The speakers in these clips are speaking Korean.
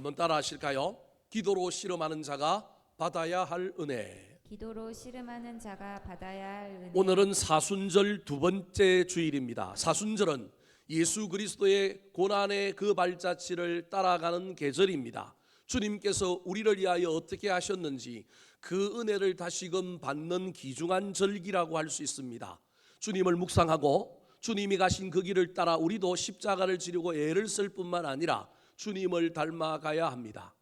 한번 따라 하실까요? 기도로 씨름하는 자가 받아야 할 은혜. 기도로 씨름하는 자가 받아야 할 은혜. 오늘은 사순절 두 번째 주일입니다. 사순절은 예수 그리스도의 고난의 그 발자취를 따라가는 계절입니다. 주님께서 우리를 위하여 어떻게 하셨는지 그 은혜를 다시금 받는 귀중한 절기라고 할 수 있습니다. 주님을 묵상하고 주님이 가신 그 길을 따라 우리도 십자가를 지르고 애를 쓸 뿐만 아니라 주님을 닮아가야 합니다.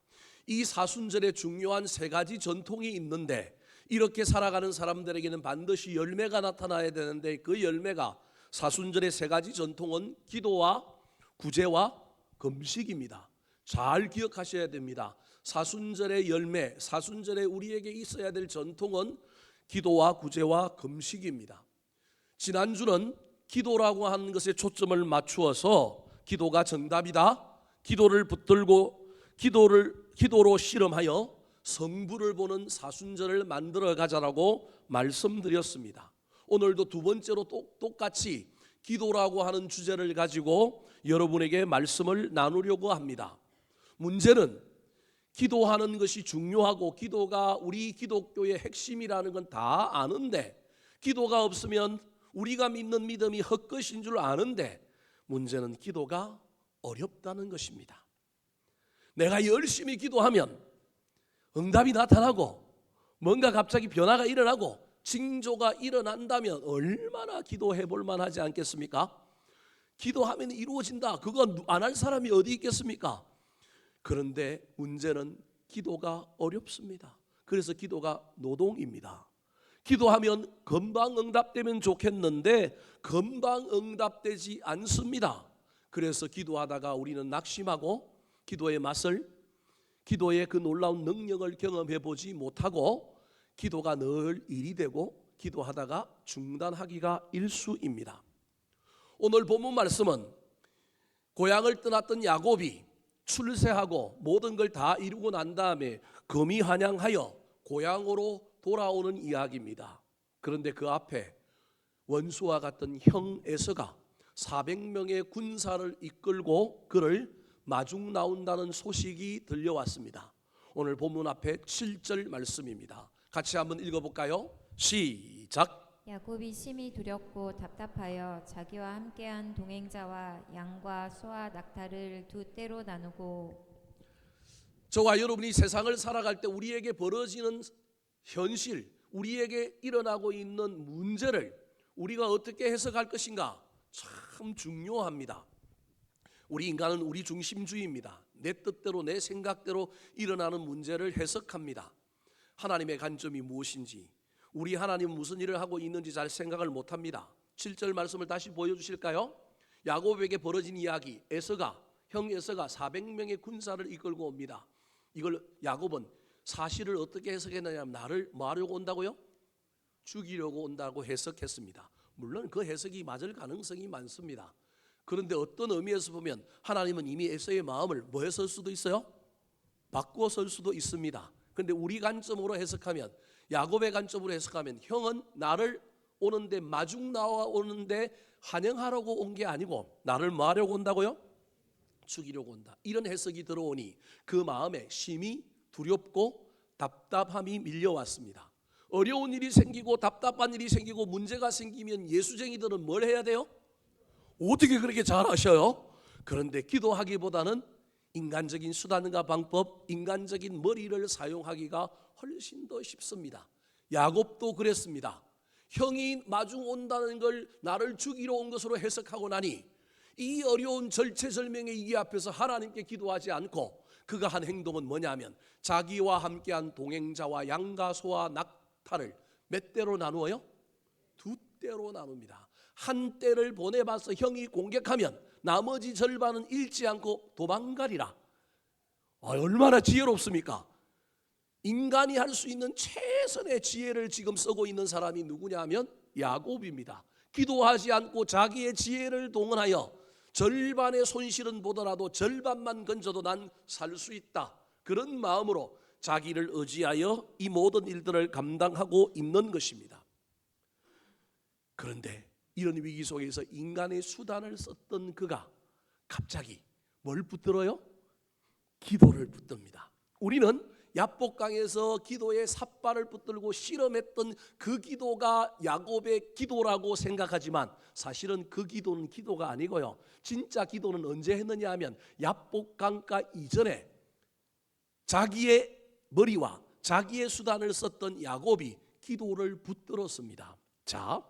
이 사순절에 중요한 세 가지 전통이 있는데 이렇게 살아가는 사람들에게는 반드시 열매가 나타나야 되는데 그 열매가 사순절의 세 가지 전통은 기도와 구제와 금식입니다. 잘 기억하셔야 됩니다. 사순절의 열매, 사순절에 우리에게 있어야 될 전통은 기도와 구제와 금식입니다. 지난주는 기도라고 하는 것에 초점을 맞추어서 기도가 정답이다, 기도를 붙들고 기도로 씨름하여 성부를 보는 사순절을 만들어 가자라고 말씀드렸습니다. 오늘도 두 번째로 똑같이 기도라고 하는 주제를 가지고 여러분에게 말씀을 나누려고 합니다. 문제는 기도하는 것이 중요하고 기도가 우리 기독교의 핵심이라는 건 다 아는데 기도가 없으면 우리가 믿는 믿음이 헛것인 줄 아는데 문제는 기도가 어렵다는 것입니다. 내가 열심히 기도하면 응답이 나타나고 뭔가 갑자기 변화가 일어나고 징조가 일어난다면 얼마나 기도해 볼 만하지 않겠습니까? 기도하면 이루어진다. 그거 안 할 사람이 어디 있겠습니까? 그런데 문제는 기도가 어렵습니다. 그래서 기도가 노동입니다. 기도하면 금방 응답되면 좋겠는데 금방 응답되지 않습니다. 그래서 기도하다가 우리는 낙심하고 기도의 맛을, 기도의 그 놀라운 능력을 경험해 보지 못하고 기도가 늘 일이 되고 기도하다가 중단하기가 일수입니다. 오늘 본문 말씀은 고향을 떠났던 야곱이 출세하고 모든 걸 다 이루고 난 다음에 금이 환영하여 고향으로 돌아오는 이야기입니다. 그런데 그 앞에 원수와 같은 형 에서가 400명의 군사를 이끌고 그를 마중 나온다는 소식이 들려왔습니다. 오늘 본문 앞에 7절 말씀입니다. 같이 한번 읽어볼까요? 시작. 야곱이 심히 두렵고 답답하여 자기와 함께한 동행자와 양과 소와 낙타를 두 떼로 나누고. 저와 여러분이 세상을 살아갈 때 우리에게 벌어지는 현실, 우리에게 일어나고 있는 문제를 우리가 어떻게 해석할 것인가 참 중요합니다. 우리 인간은 우리 중심주의입니다. 내 뜻대로 내 생각대로 일어나는 문제를 해석합니다. 하나님의 관점이 무엇인지, 우리 하나님은 무슨 일을 하고 있는지 잘 생각을 못합니다. 7절 말씀을 다시 보여주실까요? 야곱에게 벌어진 이야기, 형 에서가 400명의 군사를 이끌고 옵니다. 이걸 야곱은 사실을 어떻게 해석했느냐, 나를 뭐 하려고 온다고요? 죽이려고 온다고 해석했습니다. 물론 그 해석이 맞을 가능성이 많습니다. 그런데 어떤 의미에서 보면 하나님은 이미 에서의 마음을 뭐 했을 수도 있어요? 바꾸어 설 수도 있습니다. 그런데 우리 관점으로 해석하면, 야곱의 관점으로 해석하면 형은 나를 오는데 마중 나와 오는데 환영하려고 온 게 아니고 나를 뭐 하려고 온다고요? 죽이려고 온다. 이런 해석이 들어오니 그 마음에 심히 두렵고 답답함이 밀려왔습니다. 어려운 일이 생기고 답답한 일이 생기고 문제가 생기면 예수쟁이들은 뭘 해야 돼요? 어떻게 그렇게 잘하셔요? 그런데 기도하기보다는 인간적인 수단과 방법, 인간적인 머리를 사용하기가 훨씬 더 쉽습니다. 야곱도 그랬습니다. 형이 마중 온다는 걸 나를 죽이러 온 것으로 해석하고 나니 이 어려운 절체절명의 이 앞에서 하나님께 기도하지 않고 그가 한 행동은 뭐냐면 자기와 함께한 동행자와 양과 소와 낙타를 몇 대로 나누어요? 두 대로 나눕니다. 한 대를 보내봐서 형이 공격하면 나머지 절반은 잃지 않고 도망가리라. 얼마나 지혜롭습니까? 인간이 할 수 있는 최선의 지혜를 지금 쓰고 있는 사람이 누구냐 하면 야곱입니다. 기도하지 않고 자기의 지혜를 동원하여 절반의 손실은 보더라도 절반만 건져도 난 살 수 있다. 그런 마음으로 자기를 의지하여 이 모든 일들을 감당하고 있는 것입니다. 그런데 이런 위기 속에서 인간의 수단을 썼던 그가 갑자기 뭘 붙들어요? 기도를 붙듭니다. 우리는 야복강에서 기도의 삿발을 붙들고 실험했던 그 기도가 야곱의 기도라고 생각하지만 사실은 그 기도는 기도가 아니고요. 진짜 기도는 언제 했느냐 하면 야복강가 이전에 자기의 머리와 자기의 수단을 썼던 야곱이 기도를 붙들었습니다. 자,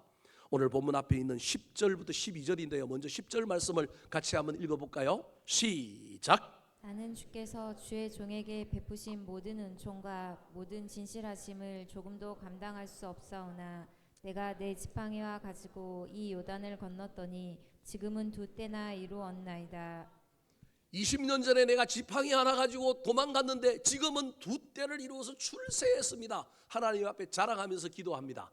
오늘 본문 앞에 있는 10절부터 12절인데요. 먼저 10절 말씀을 같이 한번 읽어볼까요? 시작. 나는 주께서 주의 종에게 베푸신 모든 은총과 모든 진실하심을 조금도 감당할 수 없사오나 내가 내 지팡이와 가지고 이 요단을 건넜더니 지금은 두 때나 이루었나이다. 20년 전에 내가 지팡이 하나 가지고 도망갔는데 지금은 두 때를 이루어서 출세했습니다. 하나님 앞에 자랑하면서 기도합니다.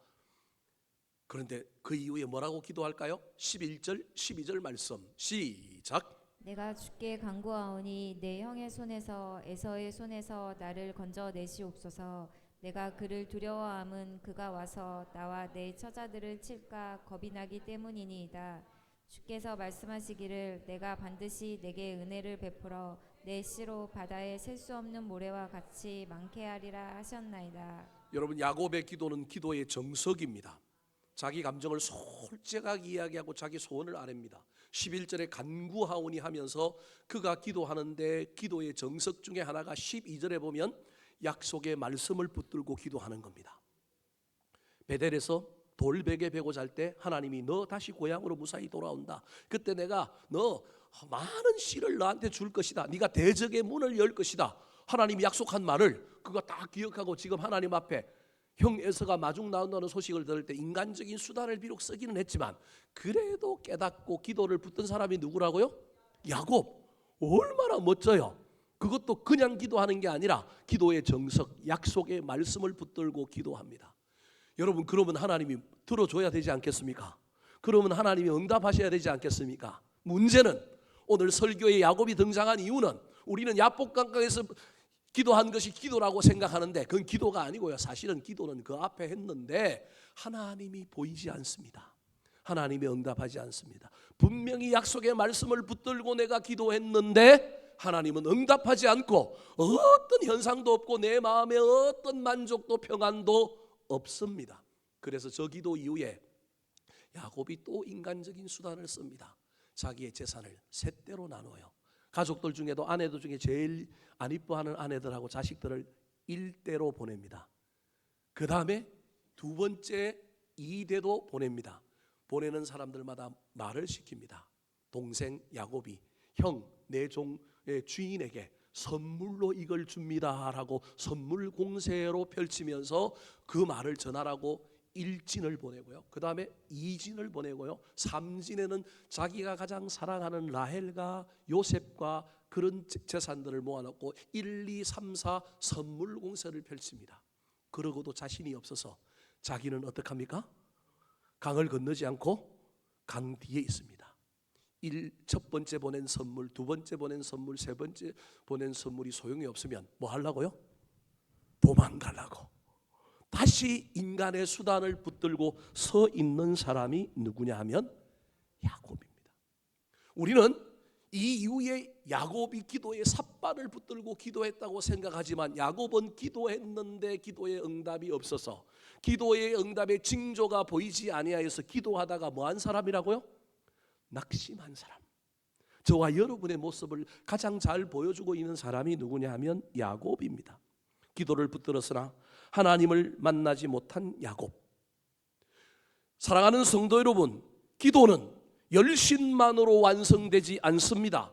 그런데 그 이후에 뭐라고 기도할까요? 11절 12절 말씀 시작. 내가 주께 간구하오니 내 형의 손에서 에서의 손에서 나를 건져 내시옵소서. 내가 그를 두려워함은 그가 와서 나와 내 처자들을 칠까 겁이 나기 때문이니이다. 주께서 말씀하시기를 내가 반드시 내게 은혜를 베풀어 내 씨로 바다에 셀 수 없는 모래와 같이 많게 하리라 하셨나이다. 여러분, 야곱의 기도는 기도의 정석입니다. 자기 감정을 솔직하게 이야기하고 자기 소원을 아냅니다. 11절에 간구하오니 하면서 그가 기도하는데 기도의 정석 중에 하나가 12절에 보면 약속의 말씀을 붙들고 기도하는 겁니다. 베델에서 돌베개 베고 잘 때 하나님이 너 다시 고향으로 무사히 돌아온다. 그때 내가 너 많은 씨를 너한테 줄 것이다. 네가 대적의 문을 열 것이다. 하나님이 약속한 말을 그가 딱 기억하고 지금 하나님 앞에 형 에서가 마중 나온다는 소식을 들을 때 인간적인 수단을 비록 쓰기는 했지만 그래도 깨닫고 기도를 붙든 사람이 누구라고요? 야곱. 얼마나 멋져요. 그것도 그냥 기도하는 게 아니라 기도의 정석, 약속의 말씀을 붙들고 기도합니다. 여러분, 그러면 하나님이 들어줘야 되지 않겠습니까? 그러면 하나님이 응답하셔야 되지 않겠습니까? 문제는 오늘 설교에 야곱이 등장한 이유는 우리는 야복강가에서 기도한 것이 기도라고 생각하는데 그건 기도가 아니고요. 사실은 기도는 그 앞에 했는데 하나님이 보이지 않습니다. 하나님이 응답하지 않습니다. 분명히 약속의 말씀을 붙들고 내가 기도했는데 하나님은 응답하지 않고 어떤 현상도 없고 내 마음에 어떤 만족도 평안도 없습니다. 그래서 저 기도 이후에 야곱이 또 인간적인 수단을 씁니다. 자기의 재산을 셋대로 나눠요. 가족들 중에도 아내들 중에 제일 안 이뻐하는 아내들하고 자식들을 1대로 보냅니다. 그 다음에 두 번째 2대도 보냅니다. 보내는 사람들마다 말을 시킵니다. 동생 야곱이 형 내 종의 주인에게 선물로 이걸 줍니다 라고 선물 공세로 펼치면서 그 말을 전하라고 1진을 보내고요. 그 다음에 2진을 보내고요. 3진에는 자기가 가장 사랑하는 라헬과 요셉과 그런 재산들을 모아놓고 1, 2, 3, 4 선물 공세를 펼칩니다. 그러고도 자신이 없어서 자기는 어떡합니까? 강을 건너지 않고 강 뒤에 있습니다. 첫 번째 보낸 선물, 두 번째 보낸 선물, 세 번째 보낸 선물이 소용이 없으면 뭐 하려고요? 도망가려고. 다시 인간의 수단을 붙들고 서 있는 사람이 누구냐 하면 야곱입니다. 우리는 이 이후에 야곱이 기도의 삿발을 붙들고 기도했다고 생각하지만 야곱은 기도했는데 기도의 응답이 없어서 기도의 응답의 징조가 보이지 아니하여서 기도하다가 뭐한 사람이라고요? 낙심한 사람. 저와 여러분의 모습을 가장 잘 보여주고 있는 사람이 누구냐 하면 야곱입니다. 기도를 붙들었으나 하나님을 만나지 못한 야곱. 사랑하는 성도 여러분, 기도는 열심만으로 완성되지 않습니다.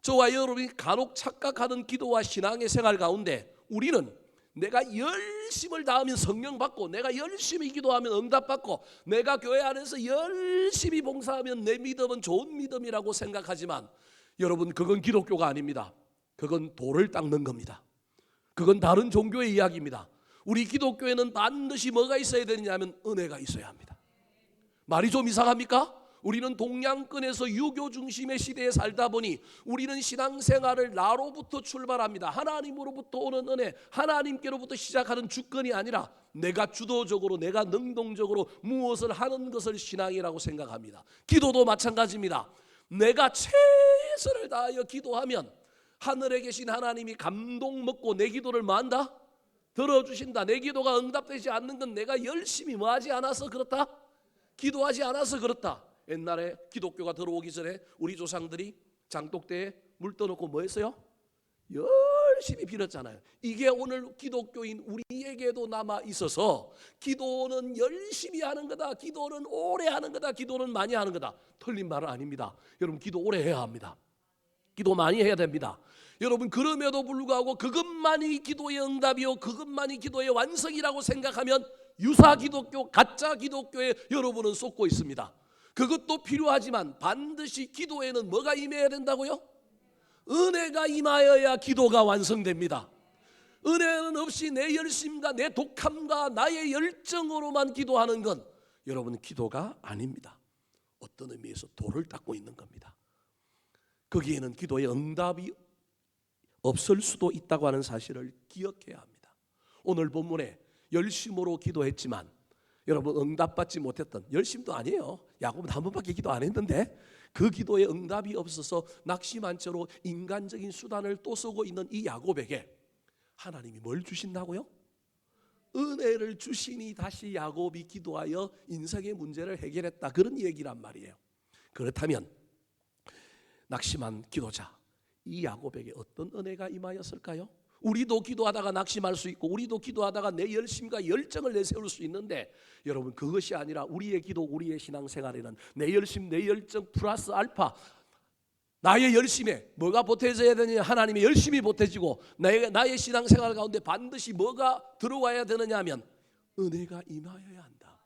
저와 여러분이 간혹 착각하는 기도와 신앙의 생활 가운데 우리는 내가 열심을 다하면 성령 받고 내가 열심히 기도하면 응답 받고 내가 교회 안에서 열심히 봉사하면 내 믿음은 좋은 믿음이라고 생각하지만 여러분, 그건 기독교가 아닙니다. 그건 돌을 닦는 겁니다. 그건 다른 종교의 이야기입니다. 우리 기독교에는 반드시 뭐가 있어야 되느냐 하면 은혜가 있어야 합니다. 말이 좀 이상합니까? 우리는 동양권에서 유교 중심의 시대에 살다 보니 우리는 신앙생활을 나로부터 출발합니다. 하나님으로부터 오는 은혜, 하나님께로부터 시작하는 주권이 아니라 내가 주도적으로 내가 능동적으로 무엇을 하는 것을 신앙이라고 생각합니다. 기도도 마찬가지입니다. 내가 최선을 다하여 기도하면 하늘에 계신 하나님이 감동 먹고 내 기도를 뭐한다? 들어주신다. 내 기도가 응답되지 않는 건 내가 열심히 뭐하지 않아서 그렇다? 기도하지 않아서 그렇다. 옛날에 기독교가 들어오기 전에 우리 조상들이 장독대에 물 떠놓고 뭐 했어요? 열심히 빌었잖아요. 이게 오늘 기독교인 우리에게도 남아 있어서 기도는 열심히 하는 거다. 기도는 오래 하는 거다. 기도는 많이 하는 거다. 틀린 말은 아닙니다. 여러분 기도 오래 해야 합니다. 기도 많이 해야 됩니다. 여러분 그럼에도 불구하고 그것만이 기도의 응답이요 그것만이 기도의 완성이라고 생각하면 유사 기독교, 가짜 기독교에 여러분은 쏟고 있습니다. 그것도 필요하지만 반드시 기도에는 뭐가 임해야 된다고요? 은혜가 임하여야 기도가 완성됩니다. 은혜는 없이 내 열심과 내 독함과 나의 열정으로만 기도하는 건 여러분 기도가 아닙니다. 어떤 의미에서 돌을 닦고 있는 겁니다. 거기에는 기도의 응답이 없을 수도 있다고 하는 사실을 기억해야 합니다. 오늘 본문에 열심으로 기도했지만 여러분 응답받지 못했던, 열심도 아니에요. 야곱은 한 번밖에 기도 안 했는데 그 기도에 응답이 없어서 낙심한 채로 인간적인 수단을 또 쓰고 있는 이 야곱에게 하나님이 뭘 주신다고요? 은혜를 주시니 다시 야곱이 기도하여 인생의 문제를 해결했다. 그런 얘기란 말이에요. 그렇다면 낙심한 기도자 이 야곱에게 어떤 은혜가 임하였을까요? 우리도 기도하다가 낙심할 수 있고 우리도 기도하다가 내 열심과 열정을 내세울 수 있는데 여러분 그것이 아니라 우리의 기도 우리의 신앙생활에는 내 열심 내 열정 플러스 알파 나의 열심에 뭐가 보태져야 되느냐 하나님의 열심이 보태지고 나의 신앙생활 가운데 반드시 뭐가 들어와야 되느냐 하면 은혜가 임하여야 한다.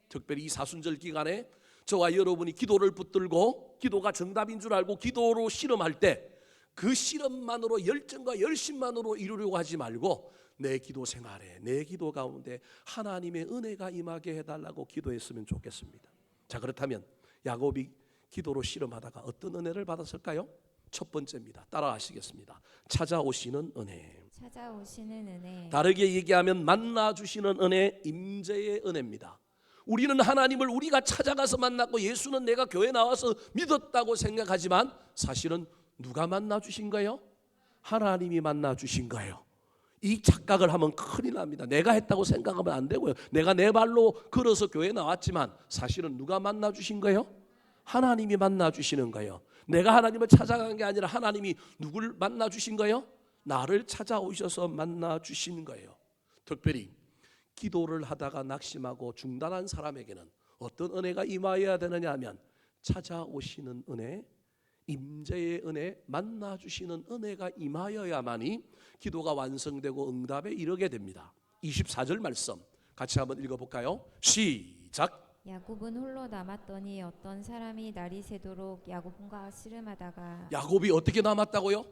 특별히 이 사순절 기간에 저와 여러분이 기도를 붙들고 기도가 정답인 줄 알고 기도로 실험할 때 그 실험만으로 열정과 열심만으로 이루려고 하지 말고 내 기도 생활에 내 기도 가운데 하나님의 은혜가 임하게 해달라고 기도했으면 좋겠습니다. 자 그렇다면 야곱이 기도로 실험하다가 어떤 은혜를 받았을까요? 첫 번째입니다. 따라하시겠습니다. 찾아오시는 은혜. 찾아오시는 은혜. 다르게 얘기하면 만나주시는 은혜, 임재의 은혜입니다. 우리는 하나님을 우리가 찾아가서 만났고 예수는 내가 교회 나와서 믿었다고 생각하지만 사실은 누가 만나주신 거예요? 하나님이 만나주신 거예요. 이 착각을 하면 큰일 납니다. 내가 했다고 생각하면 안 되고요. 내가 내 발로 걸어서 교회 나왔지만 사실은 누가 만나주신 거예요? 하나님이 만나주시는 거예요. 내가 하나님을 찾아간 게 아니라 하나님이 누굴 만나주신 거예요? 나를 찾아오셔서 만나주신 거예요. 특별히 기도를 하다가 낙심하고 중단한 사람에게는 어떤 은혜가 임하여야 되느냐 하면 찾아오시는 은혜, 임재의 은혜, 만나주시는 은혜가 임하여야만이 기도가 완성되고 응답에 이르게 됩니다. 24절 말씀 같이 한번 읽어볼까요? 시작. 야곱은 홀로 남았더니 어떤 사람이 날이 새도록 야곱과 씨름하다가 야곱이 어떻게 남았다고요?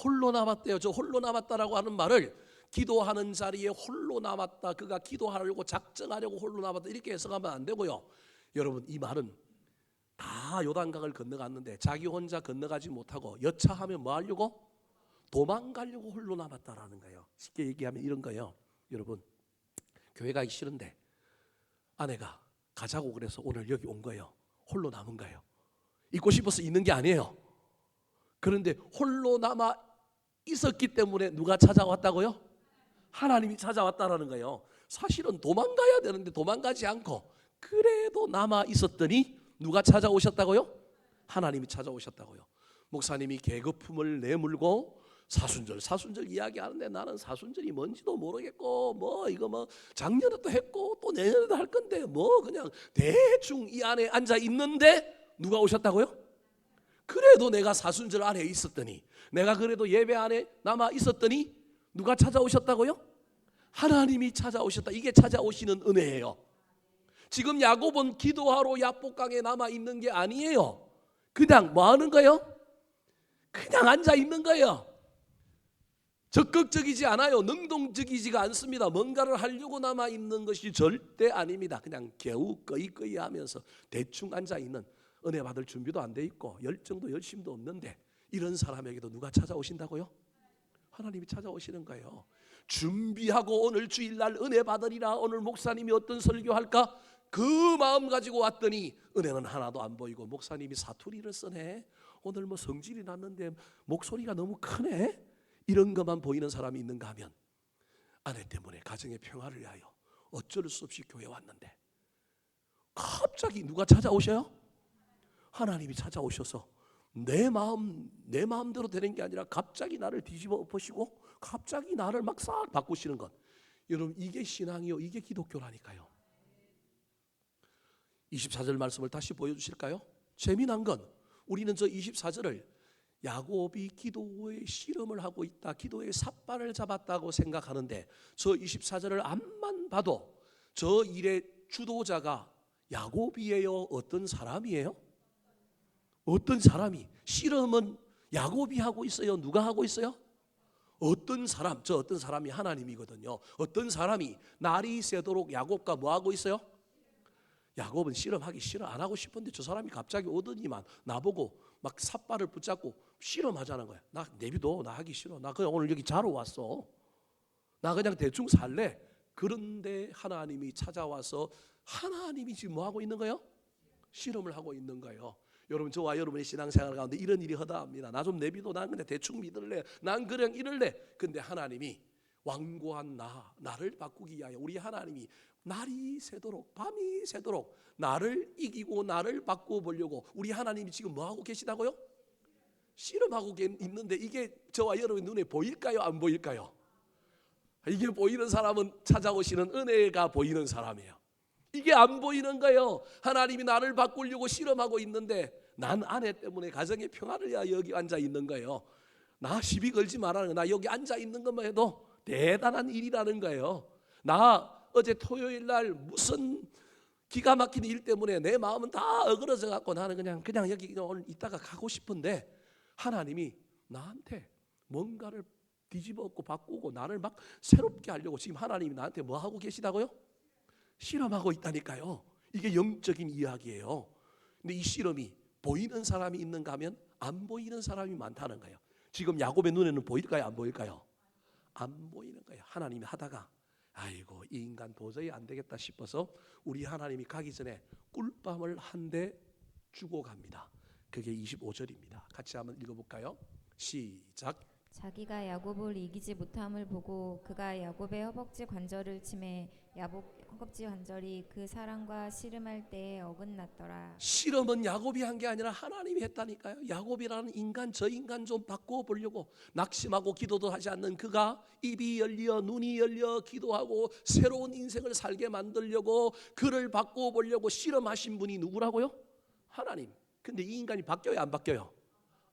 홀로 남았대요. 저 홀로 남았다라고 하는 말을 기도하는 자리에 홀로 남았다, 그가 기도하려고 작정하려고 홀로 남았다 이렇게 해석하면 안 되고요. 여러분 이 말은 다 요단강을 건너갔는데 자기 혼자 건너가지 못하고 여차하면 뭐 하려고? 도망가려고 홀로 남았다라는 거예요. 쉽게 얘기하면 이런 거예요. 여러분 교회 가기 싫은데 아내가 가자고 그래서 오늘 여기 온 거예요. 홀로 남은 거예요. 있고 싶어서 있는 게 아니에요. 그런데 홀로 남아 있었기 때문에 누가 찾아왔다고요? 하나님이 찾아왔다라는 거예요. 사실은 도망가야 되는데 도망가지 않고 그래도 남아 있었더니 누가 찾아오셨다고요? 하나님이 찾아오셨다고요. 목사님이 계급품을 내물고 사순절 이야기하는데 나는 사순절이 뭔지도 모르겠고 뭐 이거 뭐 작년에도 했고 또 내년에도 할 건데 뭐 그냥 대충 이 안에 앉아 있는데 누가 오셨다고요? 그래도 내가 사순절 안에 있었더니 내가 그래도 예배 안에 남아 있었더니 누가 찾아오셨다고요? 하나님이 찾아오셨다. 이게 찾아오시는 은혜예요. 지금 야곱은 기도하러 야복강에 남아 있는 게 아니에요. 그냥 뭐 하는 거예요? 그냥 앉아 있는 거예요. 적극적이지 않아요. 능동적이지가 않습니다. 뭔가를 하려고 남아 있는 것이 절대 아닙니다. 그냥 겨우 꺼이꺼이 하면서 대충 앉아 있는, 은혜 받을 준비도 안 돼 있고 열정도 열심도 없는데 이런 사람에게도 누가 찾아오신다고요? 하나님이 찾아오시는 거예요. 준비하고 오늘 주일날 은혜 받으리라, 오늘 목사님이 어떤 설교할까 그 마음 가지고 왔더니 은혜는 하나도 안 보이고 목사님이 사투리를 쓰네, 오늘 뭐 성질이 났는데 목소리가 너무 크네, 이런 것만 보이는 사람이 있는가 하면 아내 때문에 가정의 평화를 위하여 어쩔 수 없이 교회 왔는데 갑자기 누가 찾아오셔요? 하나님이 찾아오셔서 내 마음대로 되는 게 아니라 갑자기 나를 뒤집어 엎으시고 갑자기 나를 막 싹 바꾸시는 것. 여러분, 이게 신앙이요, 이게 기독교라니까요. 24절 말씀을 다시 보여주실까요? 재미난 건 우리는 저 24절을 야곱이 기도의 실험을 하고 있다, 기도의 삿발을 잡았다고 생각하는데 저 24절을 앞만 봐도 저 일의 주도자가 야곱이에요? 어떤 사람이에요? 어떤 사람이? 실험은 야곱이 하고 있어요? 누가 하고 있어요? 어떤 사람, 저 어떤 사람이 하나님이거든요. 어떤 사람이 날이 새도록 야곱과 뭐 하고 있어요? 야곱은 실험하기 싫어, 안 하고 싶은데 저 사람이 갑자기 오더니만 나보고 막 삿발을 붙잡고 실험하자는 거야. 나 내비둬, 나 하기 싫어, 나 그냥 오늘 여기 자러 왔어, 나 그냥 대충 살래. 그런데 하나님이 찾아와서 하나님이 지금 뭐 하고 있는 거예요? 실험을 하고 있는 거예요. 여러분, 저와 여러분의 신앙생활 가운데 이런 일이 허다합니다. 나 좀 내비둬, 난 그냥 대충 믿을래, 난 그냥 이럴래. 근데 하나님이 완고한 나를 바꾸기 위하여 우리 하나님이 날이 새도록 밤이 새도록 나를 이기고 나를 바꿔보려고 우리 하나님이 지금 뭐하고 계시다고요? 실험하고 있는데 이게 저와 여러분 눈에 보일까요? 안 보일까요? 이게 보이는 사람은 찾아오시는 은혜가 보이는 사람이에요. 이게 안 보이는 거예요. 하나님이 나를 바꾸려고 실험하고 있는데 난 아내 때문에 가정의 평화를 위하여 여기 앉아 있는 거예요. 나 시비 걸지 말라는 거예요. 나 여기 앉아 있는 것만 해도 대단한 일이라는 거예요. 나 어제 토요일 날 무슨 기가 막힌 일 때문에 내 마음은 다 어그러져 갖고 나는 그냥 여기 오늘 있다가 가고 싶은데 하나님이 나한테 뭔가를 뒤집어 엎고 바꾸고 나를 막 새롭게 하려고 지금 하나님이 나한테 뭐 하고 계시다고요? 실험하고 있다니까요. 이게 영적인 이야기예요. 근데 이 실험이 보이는 사람이 있는가 하면 안 보이는 사람이 많다는 거예요. 지금 야곱의 눈에는 보일까요? 안 보일까요? 안 보이는 거예요. 하나님이 하다가 아이고, 이 인간 도저히 안 되겠다 싶어서 우리 하나님이 가기 전에 꿀밤을 한 대 주고 갑니다. 그게 25절입니다. 같이 한번 읽어볼까요? 시작. 자기가 야곱을 이기지 못함을 보고 그가 야곱의 허벅지 관절을 치매 야곱 허벅지 관절이 그 사람과 씨름할 때에 어긋났더라. 실험은 야곱이 한 게 아니라 하나님이 했다니까요. 야곱이라는 인간, 저 인간 좀 바꿔보려고 낙심하고 기도도 하지 않는 그가 입이 열려 눈이 열려 기도하고 새로운 인생을 살게 만들려고 그를 바꿔보려고 실험하신 분이 누구라고요? 하나님. 근데 이 인간이 바뀌어요, 안 바뀌어요?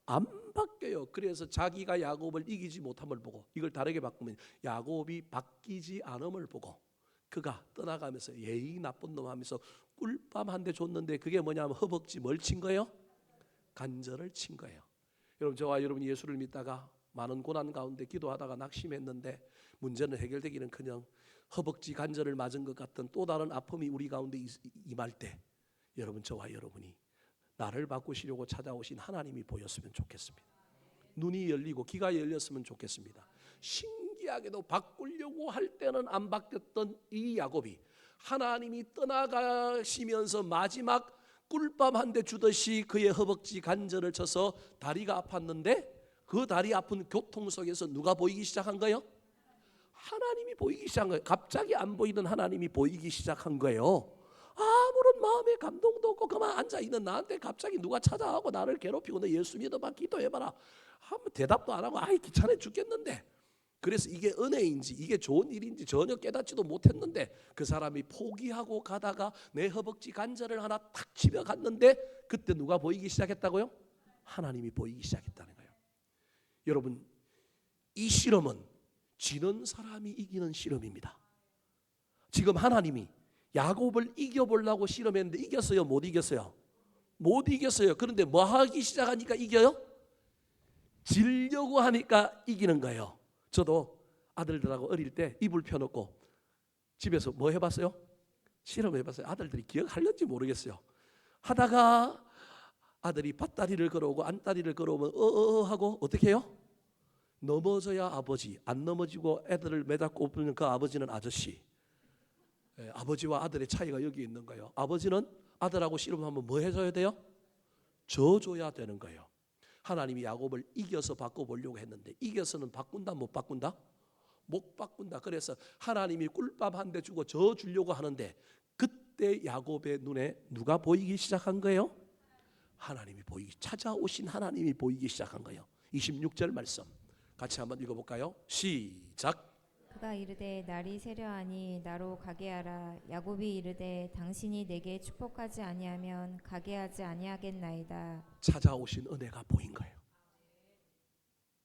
안 바뀌어요. 그래서 자기가 야곱을 이기지 못함을 보고, 이걸 다르게 바꾸면 야곱이 바뀌지 않음을 보고 그가 떠나가면서 예의 나쁜 놈 하면서 꿀밤 한 대 줬는데 그게 뭐냐면 허벅지 뭘 친 거예요? 간절을 친 거예요. 여러분, 저와 여러분이 예수를 믿다가 많은 고난 가운데 기도하다가 낙심했는데 문제는 해결되기는커녕 허벅지 간절을 맞은 것 같은 또 다른 아픔이 우리 가운데 임할 때 여러분, 저와 여러분이 나를 바꾸시려고 찾아오신 하나님이 보였으면 좋겠습니다. 눈이 열리고 귀가 열렸으면 좋겠습니다. 신기하게도 바꾸려고 할 때는 안 바뀌었던 이 야곱이 하나님이 떠나가시면서 마지막 꿀밤 한 대 주듯이 그의 허벅지 관절을 쳐서 다리가 아팠는데 그 다리 아픈 고통 속에서 누가 보이기 시작한 거예요? 하나님이 보이기 시작한 거예요. 갑자기 안 보이던 하나님이 보이기 시작한 거예요. 아무런 마음의 감동도 없고 그만 앉아있는 나한테 갑자기 누가 찾아가고 나를 괴롭히고 너 예수 믿어봐, 기도해봐라 하면 대답도 안 하고 아이 귀찮아 죽겠는데, 그래서 이게 은혜인지 이게 좋은 일인지 전혀 깨닫지도 못했는데 그 사람이 포기하고 가다가 내 허벅지 관절을 하나 탁 집어갔는데 그때 누가 보이기 시작했다고요? 하나님이 보이기 시작했다는 거예요. 여러분, 이 실험은 지는 사람이 이기는 실험입니다. 지금 하나님이 야곱을 이겨보려고 실험했는데 이겼어요? 못 이겼어요? 못 이겼어요. 그런데 뭐 하기 시작하니까 이겨요? 지려고 하니까 이기는 거예요. 저도 아들들하고 어릴 때 이불 펴놓고 집에서 뭐 해봤어요? 실험해봤어요. 아들들이 기억하려는지 모르겠어요. 하다가 아들이 밭다리를 걸어오고 안다리를 걸어오면 하고 어떻게 해요? 넘어져야 아버지, 안 넘어지고 애들을 매잡고 오면 그 아버지는 아저씨. 아버지와 아들의 차이가 여기 있는 거예요. 아버지는 아들하고 씨름하면 뭐 해줘야 돼요? 져줘야 되는 거예요. 하나님이 야곱을 이겨서 바꿔보려고 했는데 이겨서는 바꾼다 못 바꾼다? 못 바꾼다. 그래서 하나님이 꿀밥 한 대 주고 져 주려고 하는데 그때 야곱의 눈에 누가 보이기 시작한 거예요? 하나님이 보이기, 찾아오신 하나님이 보이기 시작한 거예요. 26절 말씀 같이 한번 읽어볼까요? 시작. 그가 이르되 날이 세려하니 나로 가게 하라. 야곱이 이르되 당신이 내게 축복하지 아니하면 가게 하지 아니하겠나이다. 찾아오신 은혜가 보인 거예요.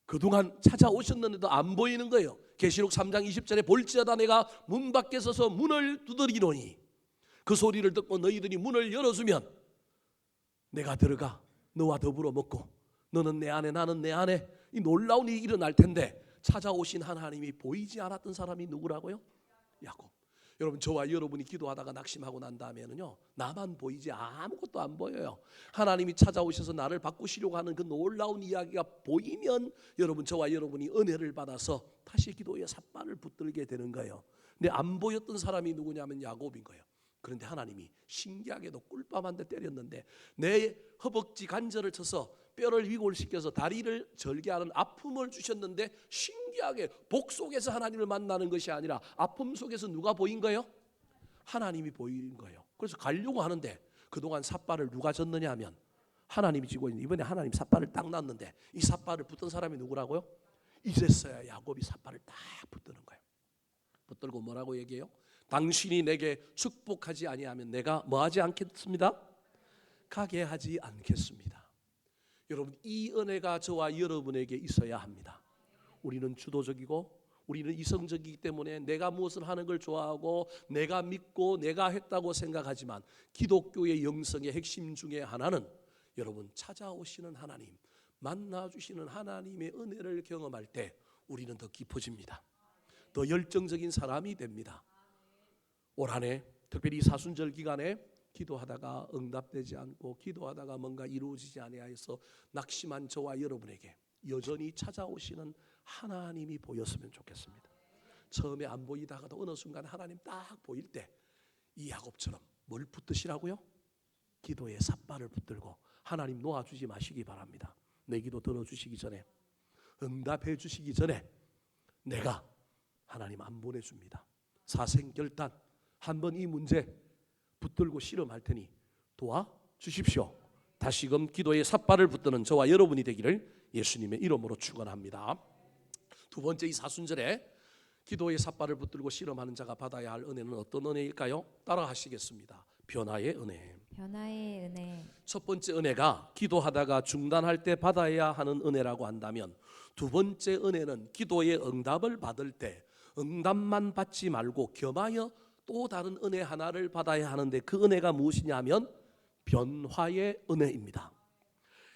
그동안 찾아오셨는데도 안 보이는 거예요. 계시록 3장 20절에 볼지어다 내가 문 밖에 서서 문을 두드리노니 그 소리를 듣고 너희들이 문을 열어주면 내가 들어가 너와 더불어 먹고 너는 내 안에 나는 내 안에 이 놀라운 일이 일어날 텐데 찾아오신 하나님이 보이지 않았던 사람이 누구라고요? 야곱. 여러분 저와 여러분이 기도하다가 낙심하고 난 다음에는요 나만 보이지 아무것도 안 보여요. 하나님이 찾아오셔서 나를 바꾸시려고 하는 그 놀라운 이야기가 보이면 여러분 저와 여러분이 은혜를 받아서 다시 기도의 삿발을 붙들게 되는 거예요. 근데 안 보였던 사람이 누구냐면 야곱인 거예요. 그런데 하나님이 신기하게도 꿀밤 한 대 때렸는데 내 허벅지 관절을 쳐서 뼈를 위골시켜서 다리를 절개하는 아픔을 주셨는데 신기하게 복 속에서 하나님을 만나는 것이 아니라 아픔 속에서 누가 보인 거예요? 하나님이 보인 거예요. 그래서 가려고 하는데 그동안 삿발을 누가 졌느냐 하면 하나님이 지고 있는, 이번에 하나님 삿발을 딱 놨는데 이 삿발을 붙던 사람이 누구라고요? 이제서야 야곱이 삿발을 딱 붙드는 거예요. 붙들고 뭐라고 얘기해요? 당신이 내게 축복하지 아니하면 내가 뭐하지 않겠습니다? 가게 하지 않겠습니다. 여러분 이 은혜가 저와 여러분에게 있어야 합니다. 우리는 주도적이고 우리는 이성적이기 때문에 내가 무엇을 하는 걸 좋아하고 내가 믿고 내가 했다고 생각하지만 기독교의 영성의 핵심 중에 하나는 여러분 찾아오시는 하나님, 만나주시는 하나님의 은혜를 경험할 때 우리는 더 깊어집니다. 더 열정적인 사람이 됩니다. 올 한 해 특별히 사순절 기간에 기도하다가 응답되지 않고 기도하다가 뭔가 이루어지지 아니하여서 낙심한 저와 여러분에게 여전히 찾아오시는 하나님이 보였으면 좋겠습니다. 처음에 안 보이다가도 어느 순간 하나님 딱 보일 때 이 야곱처럼 뭘 붙드시라고요? 기도의 삿발을 붙들고 하나님 놓아주지 마시기 바랍니다. 내 기도 들어주시기 전에 응답해 주시기 전에 내가 하나님 안 보내줍니다. 사생결단 한번 이 문제 붙들고 실험할 테니 도와주십시오. 다시금 기도의 삿발을 붙드는 저와 여러분이 되기를 예수님의 이름으로 축원합니다. 두 번째 이 사순절에 기도의 삿발을 붙들고 실험하는 자가 받아야 할 은혜는 어떤 은혜일까요? 따라 하시겠습니다. 변화의 은혜. 변화의 은혜. 첫 번째 은혜가 기도하다가 중단할 때 받아야 하는 은혜라고 한다면 두 번째 은혜는 기도의 응답을 받을 때 응답만 받지 말고 겸하여 또 다른 은혜 하나를 받아야 하는데 그 은혜가 무엇이냐 하면 변화의 은혜입니다.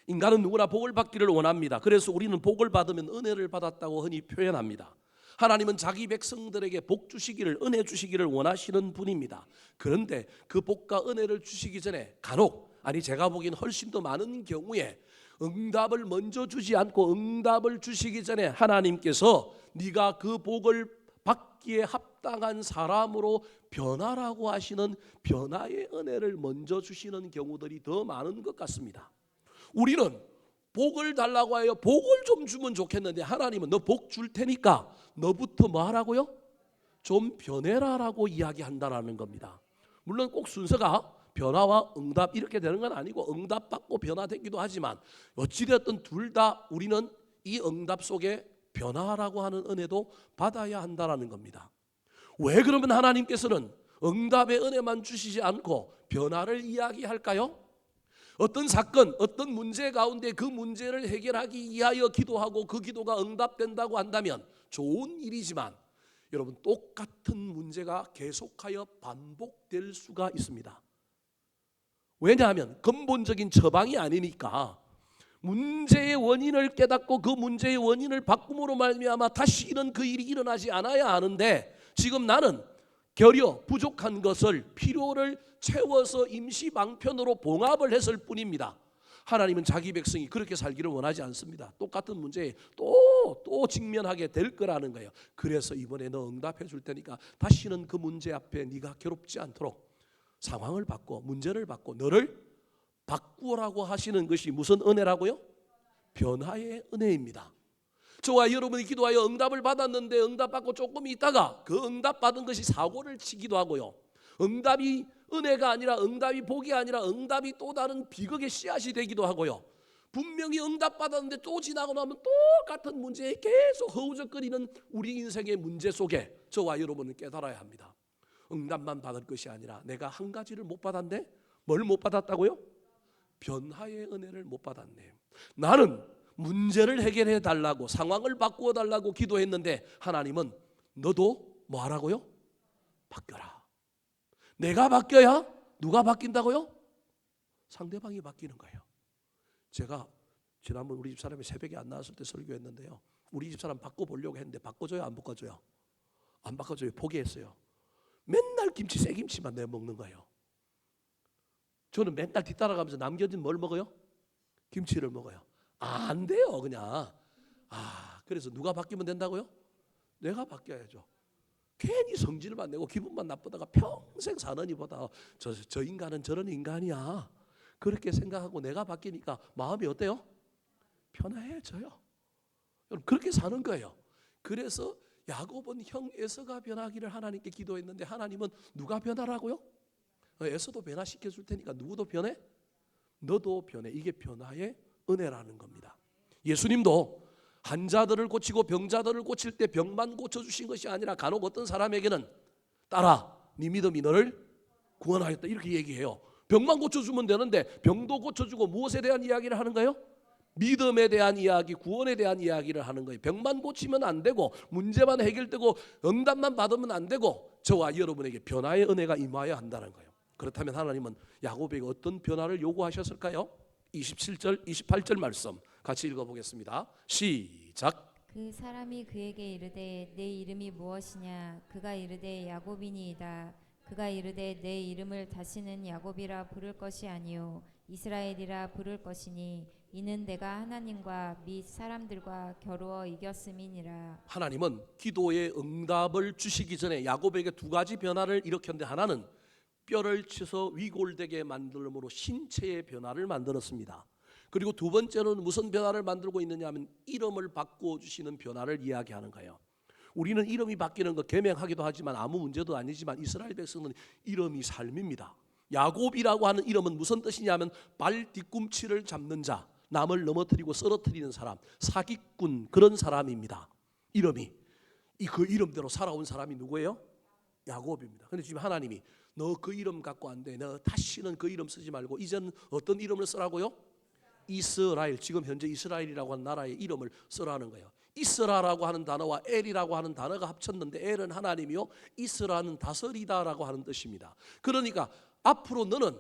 인간은 누구나 복을 받기를 원합니다. 그래서 우리는 복을 받으면 은혜를 받았다고 흔히 표현합니다. 하나님은 자기 백성들에게 복 주시기를, 은혜 주시기를 원하시는 분입니다. 그런데 그 복과 은혜를 주시기 전에 간혹, 아니 제가 보기엔 훨씬 더 많은 경우에 응답을 먼저 주지 않고 응답을 주시기 전에 하나님께서 네가 그 복을 받기에 합당한 사람으로 변화라고 하시는 변화의 은혜를 먼저 주시는 경우들이 더 많은 것 같습니다. 우리는 복을 달라고 하여 복을 좀 주면 좋겠는데 하나님은 너 복 줄 테니까 너부터 뭐 하라고요? 좀 변해라라고 이야기한다라는 겁니다. 물론 꼭 순서가 변화와 응답 이렇게 되는 건 아니고 응답 받고 변화되기도 하지만 어찌되었든 둘 다 우리는 이 응답 속에 변화라고 하는 은혜도 받아야 한다라는 겁니다. 왜 그러면 하나님께서는 응답의 은혜만 주시지 않고 변화를 이야기할까요? 어떤 사건, 어떤 문제 가운데 그 문제를 해결하기 위하여 기도하고 그 기도가 응답된다고 한다면 좋은 일이지만 여러분 똑같은 문제가 계속하여 반복될 수가 있습니다. 왜냐하면 근본적인 처방이 아니니까 문제의 원인을 깨닫고 그 문제의 원인을 바꿈으로 말미암아 다시는 그 일이 일어나지 않아야 하는데 지금 나는 결여 부족한 것을 필요를 채워서 임시 방편으로 봉합을 했을 뿐입니다. 하나님은 자기 백성이 그렇게 살기를 원하지 않습니다. 똑같은 문제에 또 또 직면하게 될 거라는 거예요. 그래서 이번에 너 응답해 줄 테니까 다시는 그 문제 앞에 네가 괴롭지 않도록 상황을 바꿔, 문제를 바꿔 너를 바꾸라고 하시는 것이 무슨 은혜라고요? 변화의 은혜입니다. 저와 여러분이 기도하여 응답을 받았는데 응답받고 조금 있다가 그 응답받은 것이 사고를 치기도 하고요. 응답이 은혜가 아니라 응답이 복이 아니라 응답이 또 다른 비극의 씨앗이 되기도 하고요. 분명히 응답받았는데 또 지나고 나면 똑같은 문제에 계속 허우적거리는 우리 인생의 문제 속에 저와 여러분은 깨달아야 합니다. 응답만 받을 것이 아니라 내가 한 가지를 못 받았네? 뭘 못 받았다고요? 변화의 은혜를 못 받았네. 나는 문제를 해결해 달라고 상황을 바꾸어 달라고 기도했는데 하나님은 너도 뭐 하라고요? 바뀌어라. 내가 바뀌어야 누가 바뀐다고요? 상대방이 바뀌는 거예요. 제가 지난번 우리 집사람이 새벽에 안 나왔을 때 설교했는데요. 우리 집사람 바꿔보려고 했는데 바꿔줘요? 안 바꿔줘요? 안 바꿔줘요. 포기했어요. 맨날 김치, 새김치만 내가 먹는 거예요. 저는 맨날 뒤따라가면서 남겨진 뭘 먹어요? 김치를 먹어요. 안 돼요 그냥. 그래서 누가 바뀌면 된다고요? 내가 바뀌어야죠. 괜히 성질만 내고 기분만 나쁘다가 평생 사느니보다 저 인간은 저런 인간이야 그렇게 생각하고 내가 바뀌니까 마음이 어때요? 편해져요. 여러분 그렇게 사는 거예요. 그래서 야곱은 형 에서가 변하기를 하나님께 기도했는데 하나님은 누가 변하라고요? 에서도 변화시켜 줄 테니까 누구도 변해? 너도 변해. 이게 변화의 은혜라는 겁니다. 예수님도 환자들을 고치고 병자들을 고칠 때 병만 고쳐주신 것이 아니라 간혹 어떤 사람에게는 딸아 네 믿음이 너를 구원하였다 이렇게 얘기해요. 병만 고쳐주면 되는데 병도 고쳐주고 무엇에 대한 이야기를 하는 거예요? 믿음에 대한 이야기, 구원에 대한 이야기를 하는 거예요. 병만 고치면 안 되고 문제만 해결되고 응답만 받으면 안 되고 저와 여러분에게 변화의 은혜가 임하여야 한다는 거예요. 그렇다면 하나님은 야곱에게 어떤 변화를 요구하셨을까요? 27절, 28절 말씀 같이 읽어보겠습니다. 시작. 그 사람이 그에게 이르되 내 이름이 무엇이냐? 그가 이르되 야곱이니이다. 그가 이르되 내 이름을 다시는 야곱이라 부를 것이 아니요 이스라엘이라 부를 것이니 이는 내가 하나님과 및 사람들과 겨루어 이겼음이니라. 하나님은 기도의 응답을 주시기 전에 야곱에게 두 가지 변화를 일으켰는데 하나는 뼈를 치서 위골되게 만들므로 신체의 변화를 만들었습니다. 그리고 두 번째로는 무슨 변화를 만들고 있느냐 하면 이름을 바꾸어 주시는 변화를 이야기하는 거예요. 우리는 이름이 바뀌는 거 개명하기도 하지만 아무 문제도 아니지만 이스라엘 백성은 이름이 삶입니다. 야곱이라고 하는 이름은 무슨 뜻이냐면 발 뒤꿈치를 잡는 자, 남을 넘어뜨리고 쓰러뜨리는 사람, 사기꾼 그런 사람입니다. 이름이 그 이름대로 살아온 사람이 누구예요? 야곱입니다. 그런데 지금 하나님이 너 그 이름 갖고 안 돼. 너 다시는 그 이름 쓰지 말고 이제는 어떤 이름을 쓰라고요? 이스라엘. 지금 현재 이스라엘이라고 하는 나라의 이름을 쓰라는 거예요. 이스라라고 하는 단어와 엘이라고 하는 단어가 합쳤는데 엘은 하나님이요 이스라는 다스리다라고 하는 뜻입니다. 그러니까 앞으로 너는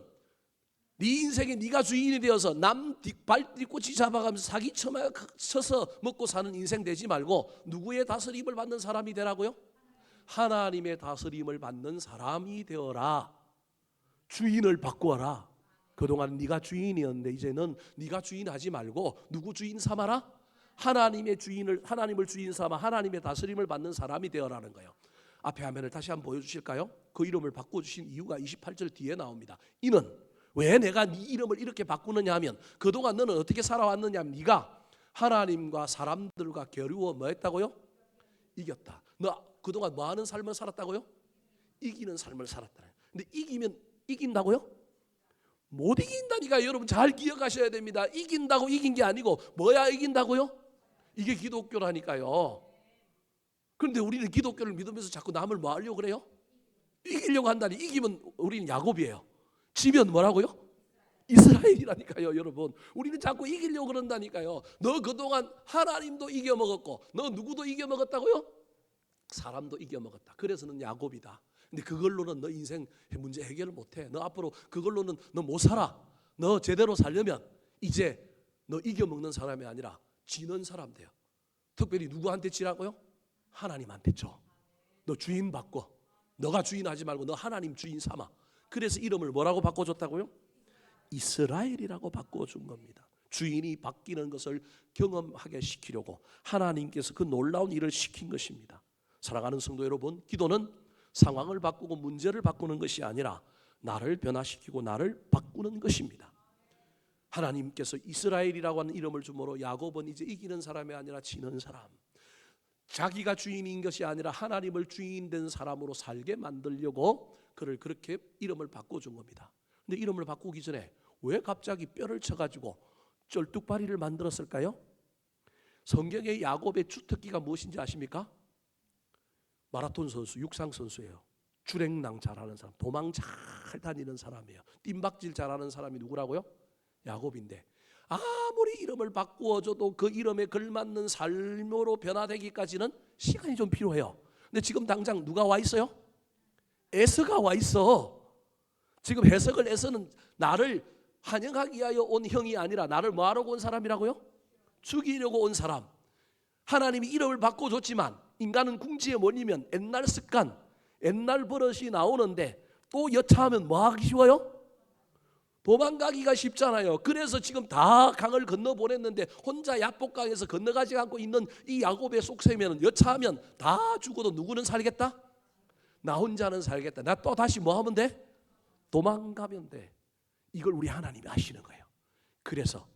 네 인생에 네가 주인이 되어서 남 발 뒤꿈치 잡아가면서 사기 쳐서 먹고 사는 인생 되지 말고 누구의 다스림을 받는 사람이 되라고요? 하나님의 다스림을 받는 사람이 되어라. 주인을 바꾸어라. 그동안 네가 주인이었는데 이제는 네가 주인하지 말고 누구 주인 삼아라? 하나님을 주인 삼아 하나님의 다스림을 받는 사람이 되어라는 거예요. 앞에 화면을 다시 한번 보여주실까요? 그 이름을 바꿔주신 이유가 28절 뒤에 나옵니다. 이는 왜 내가 네 이름을 이렇게 바꾸느냐 하면 그동안 너는 어떻게 살아왔느냐 하면 네가 하나님과 사람들과 겨루어 뭐 했다고요? 이겼다. 너 그동안 뭐 하는 삶을 살았다고요? 이기는 삶을 살았다. 근데 이기면 이긴다고요? 못 이긴다니까 여러분 잘 기억하셔야 됩니다. 이긴다고 이긴 게 아니고 뭐야 이긴다고요? 이게 기독교라니까요. 그런데 우리는 기독교를 믿으면서 자꾸 남을 뭐 하려고 그래요? 이기려고 한다니. 이기면 우리는 야곱이에요. 지면 뭐라고요? 이스라엘이라니까요. 여러분 우리는 자꾸 이기려고 그런다니까요. 너 그동안 하나님도 이겨먹었고 너 누구도 이겨먹었다고요? 사람도 이겨먹었다. 그래서 넌 야곱이다. 근데 그걸로는 너 인생 문제 해결을 못해. 너 앞으로 그걸로는 너 못 살아. 너 제대로 살려면 이제 너 이겨먹는 사람이 아니라 지는 사람 돼요. 특별히 누구한테 지라고요? 하나님한테 줘. 너 주인 바꿔. 너가 주인하지 말고 너 하나님 주인 삼아. 그래서 이름을 뭐라고 바꿔줬다고요? 이스라엘이라고 바꿔준 겁니다. 주인이 바뀌는 것을 경험하게 시키려고 하나님께서 그 놀라운 일을 시킨 것입니다. 사랑하는 성도 여러분, 기도는 상황을 바꾸고 문제를 바꾸는 것이 아니라 나를 변화시키고 나를 바꾸는 것입니다. 하나님께서 이스라엘이라고 하는 이름을 주므로 야곱은 이제 이기는 사람이 아니라 지는 사람, 자기가 주인인 것이 아니라 하나님을 주인 된 사람으로 살게 만들려고 그를 그렇게 이름을 바꿔준 겁니다. 근데 이름을 바꾸기 전에 왜 갑자기 뼈를 쳐가지고 쩔뚝발이를 만들었을까요? 성경의 야곱의 주특기가 무엇인지 아십니까? 마라톤 선수, 육상 선수예요. 주랭랑 잘하는 사람, 도망 잘 다니는 사람이에요. 뜀박질 잘하는 사람이 누구라고요? 야곱인데 아무리 이름을 바꾸어줘도 그 이름에 걸맞는 삶으로 변화되기까지는 시간이 좀 필요해요. 근데 지금 당장 누가 와 있어요? 에서가 와 있어. 지금 해석을 에서는 나를 환영하기 위하여 온 형이 아니라 나를 뭐하러 온 사람이라고요? 죽이려고 온 사람. 하나님이 이름을 바꿔줬지만 인간은 궁지에 몰리면 옛날 습관, 옛날 버릇이 나오는데 또 여차하면 뭐하기 쉬워요? 도망가기가 쉽잖아요. 그래서 지금 다 강을 건너 보냈는데 혼자 야복강에서 건너가지 않고 있는 이 야곱의 속셈에는 여차하면 다 죽어도 누구는 살겠다? 나 혼자는 살겠다. 나 또 다시 뭐 하면 돼? 도망가면 돼. 이걸 우리 하나님이 아시는 거예요. 그래서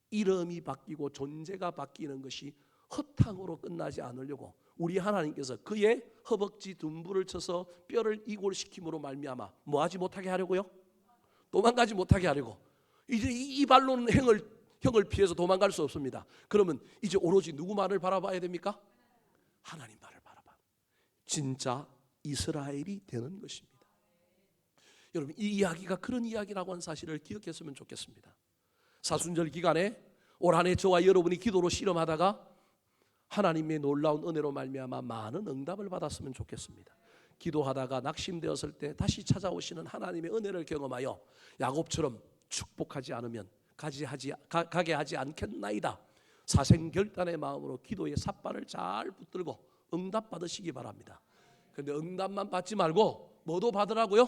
이름이 바뀌고 존재가 바뀌는 것이 허탕으로 끝나지 않으려고 우리 하나님께서 그의 허벅지 둔부를 쳐서 뼈를 이골시킴으로 말미암아 뭐하지 못하게 하려고요? 도망가지 못하게 하려고. 이제 이 발로는 형을 피해서 도망갈 수 없습니다. 그러면 이제 오로지 누구 말을 바라봐야 됩니까? 하나님 말을 바라봐. 진짜 이스라엘이 되는 것입니다. 여러분, 이 이야기가 그런 이야기라고 하는 사실을 기억했으면 좋겠습니다. 사순절 기간에 올 한 해 저와 여러분이 기도로 실험하다가 하나님의 놀라운 은혜로 말미암아 많은 응답을 받았으면 좋겠습니다. 기도하다가 낙심되었을 때 다시 찾아오시는 하나님의 은혜를 경험하여 야곱처럼 축복하지 않으면 가게 하지 않겠나이다. 사생결단의 마음으로 기도의 삿발을 잘 붙들고 응답 받으시기 바랍니다. 그런데 응답만 받지 말고 뭐도 받으라고요?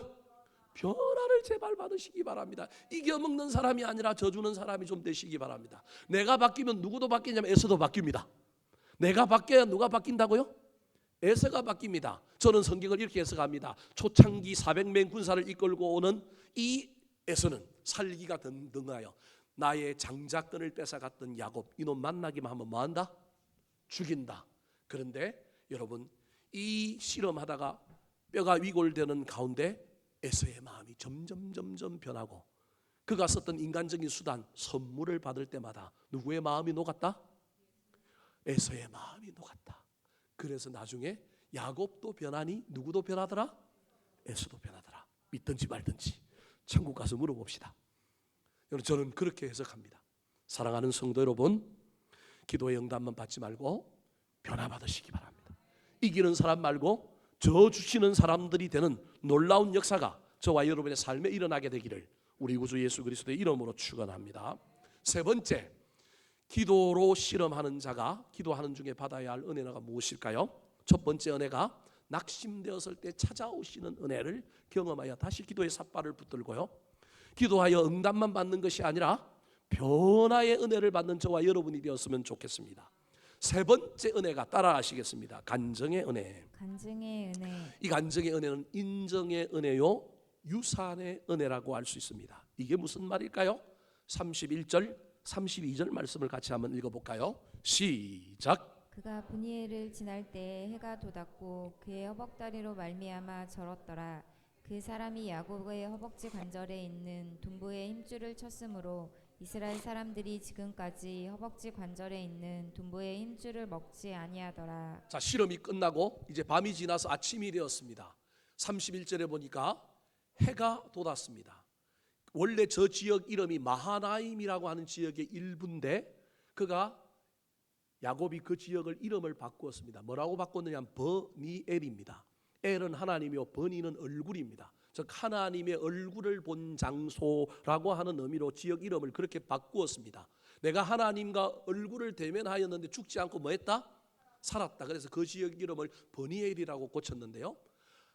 변화를 제발 받으시기 바랍니다. 이겨먹는 사람이 아니라 져주는 사람이 좀 되시기 바랍니다. 내가 바뀌면 누구도 바뀌냐면 에서도 바뀝니다. 내가 바뀌어야 누가 바뀐다고요? 에서가 바뀝니다. 저는 성경을 이렇게 해석합니다. 초창기 400명 군사를 이끌고 오는 이 에서는 살기가 등등하여 나의 장자권을 뺏어갔던 야곱, 이놈 만나기만 하면 뭐한다? 죽인다. 그런데 여러분, 이 실험하다가 뼈가 위골되는 가운데 에서의 마음이 점점 변하고 그가 썼던 인간적인 수단, 선물을 받을 때마다 누구의 마음이 녹았다? 에서의 마음이 녹았다. 그래서 나중에 야곱도 변하니 누구도 변하더라? 에서도 변하더라. 믿든지 말든지 천국 가서 물어봅시다. 여러분, 저는 그렇게 해석합니다. 사랑하는 성도 여러분, 기도의 응답만 받지 말고 변화받으시기 바랍니다. 이기는 사람 말고 저 주시는 사람들이 되는 놀라운 역사가 저와 여러분의 삶에 일어나게 되기를 우리 구주 예수 그리스도의 이름으로 축원합니다. 세 번째, 기도로 실험하는 자가 기도하는 중에 받아야 할 은혜가 무엇일까요? 첫 번째 은혜가 낙심되었을 때 찾아오시는 은혜를 경험하여 다시 기도의 삿발을 붙들고요, 기도하여 응답만 받는 것이 아니라 변화의 은혜를 받는 저와 여러분이 되었으면 좋겠습니다. 세 번째 은혜가 따라하시겠습니다. 간증의 은혜. 간증의 은혜. 이 간증의 은혜는 인정의 은혜요, 유산의 은혜라고 할 수 있습니다. 이게 무슨 말일까요? 31절 32절 말씀을 같이 한번 읽어볼까요? 시작. 그가 브니엘을 지날 때 해가 돋았고 그의 허벅다리로 말미암아 절었더라. 그 사람이 야곱의 허벅지 관절에 있는 둔부의 힘줄을 쳤으므로 이스라엘 사람들이 지금까지 허벅지 관절에 있는 둔부의 힘줄을 먹지 아니하더라. 자, 실험이 끝나고 이제 밤이 지나서 아침이 되었습니다. 31절에 보니까 해가 돋았습니다. 원래 저 지역 이름이 마하나임이라고 하는 지역의 일부인데 그가 야곱이 그 지역을 이름을 바꾸었습니다. 뭐라고 바꿨느냐? 버니엘입니다. 엘은 하나님이요, 버니는 얼굴입니다. 즉 하나님의 얼굴을 본 장소라고 하는 의미로 지역 이름을 그렇게 바꾸었습니다. 내가 하나님과 얼굴을 대면하였는데 죽지 않고 뭐했다? 살았다. 그래서 그 지역 이름을 버니엘이라고 고쳤는데요,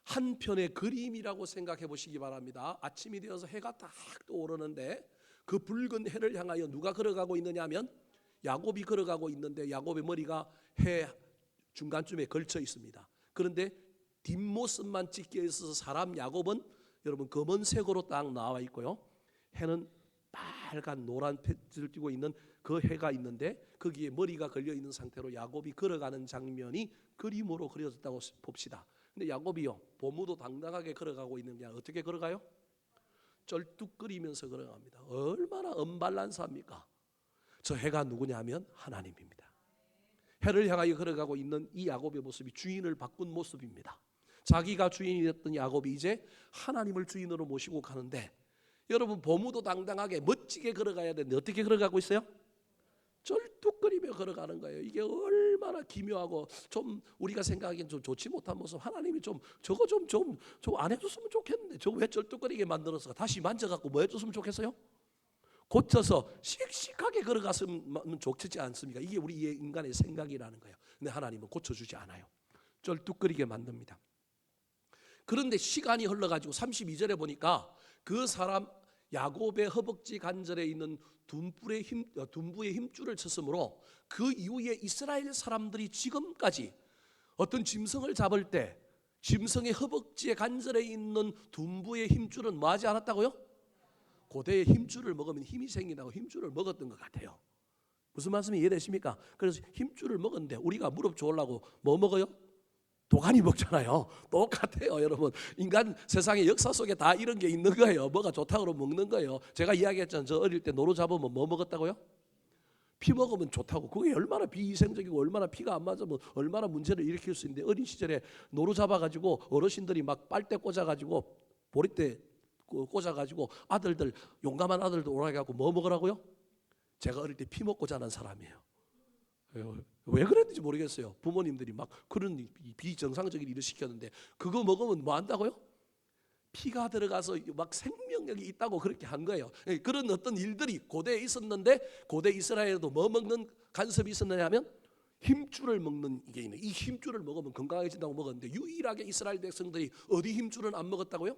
한편의 그림이라고 생각해 보시기 바랍니다. 아침이 되어서 해가 딱 떠오르는데 그 붉은 해를 향하여 누가 걸어가고 있느냐 하면 야곱이 걸어가고 있는데 야곱의 머리가 해 중간쯤에 걸쳐 있습니다. 그런데 뒷모습만 찍혀 있어서 사람 야곱은 여러분 검은색으로 딱 나와 있고요. 해는 빨간 노란 패치를 띠고 있는 그 해가 있는데 거기에 머리가 걸려 있는 상태로 야곱이 걸어가는 장면이 그림으로 그려졌다고 봅시다. 근데 야곱이요 보무도 당당하게 걸어가고 있는 게 어떻게 걸어가요? 쩔뚝거리면서 걸어갑니다. 얼마나 언밸런스합니까? 저 해가 누구냐 하면 하나님입니다. 해를 향하여 걸어가고 있는 이 야곱의 모습이 주인을 바꾼 모습입니다. 자기가 주인이었던 야곱이 이제 하나님을 주인으로 모시고 가는데 여러분 보무도 당당하게 멋지게 걸어가야 되는데 어떻게 걸어가고 있어요? 쩔뚝거리며 걸어가는 거예요. 이게 얼마나 기묘하고 좀 우리가 생각하기엔 좀 좋지 못한 모습. 하나님이 좀 저거 좀 안 해줬으면 좋겠는데 저거 왜 쩔뚝거리게 만들어서 다시 만져갖고 뭐 해줬으면 좋겠어요? 고쳐서 씩씩하게 걸어갔으면 좋지 않습니까? 이게 우리 인간의 생각이라는 거예요. 근데 하나님은 고쳐주지 않아요. 쩔뚝거리게 만듭니다. 그런데 시간이 흘러가지고 32절에 보니까 그 사람 야곱의 허벅지 관절에 있는 둔부의 힘줄을 쳤으므로 그 이후에 이스라엘 사람들이 지금까지 어떤 짐승을 잡을 때 짐승의 허벅지의 관절에 있는 둔부의 힘줄은 뭐 하지 않았다고요? 고대의 힘줄을 먹으면 힘이 생긴다고 힘줄을 먹었던 것 같아요. 무슨 말씀이 이해되십니까? 그래서 힘줄을 먹었는데 우리가 무릎 좋으려고 뭐 먹어요? 도가니 먹잖아요. 똑같아요, 여러분. 인간 세상의 역사 속에 다 이런 게 있는 거예요. 뭐가 좋다고 먹는 거예요. 제가 이야기했잖아요. 저 어릴 때 노루 잡으면 뭐 먹었다고요? 피 먹으면 좋다고. 그게 얼마나 비위생적이고 얼마나 피가 안 맞으면 얼마나 문제를 일으킬 수 있는데 어린 시절에 노루 잡아가지고 어르신들이 막 빨대 꽂아가지고 보리대 꽂아가지고 아들들 용감한 아들들 오라게 하고 뭐 먹으라고요? 제가 어릴 때 피 먹고 자란 사람이에요. 왜 그랬는지 모르겠어요. 부모님들이 막 그런 비정상적인 일을 시켰는데 그거 먹으면 뭐 한다고요? 피가 들어가서 막 생명력이 있다고 그렇게 한 거예요. 그런 어떤 일들이 고대에 있었는데 고대 이스라엘에도 뭐 먹는 간섭이 있었느냐 하면 힘줄을 먹는 게 있는. 이 힘줄을 먹으면 건강해진다고 먹었는데 유일하게 이스라엘 백성들이 어디 힘줄은 안 먹었다고요?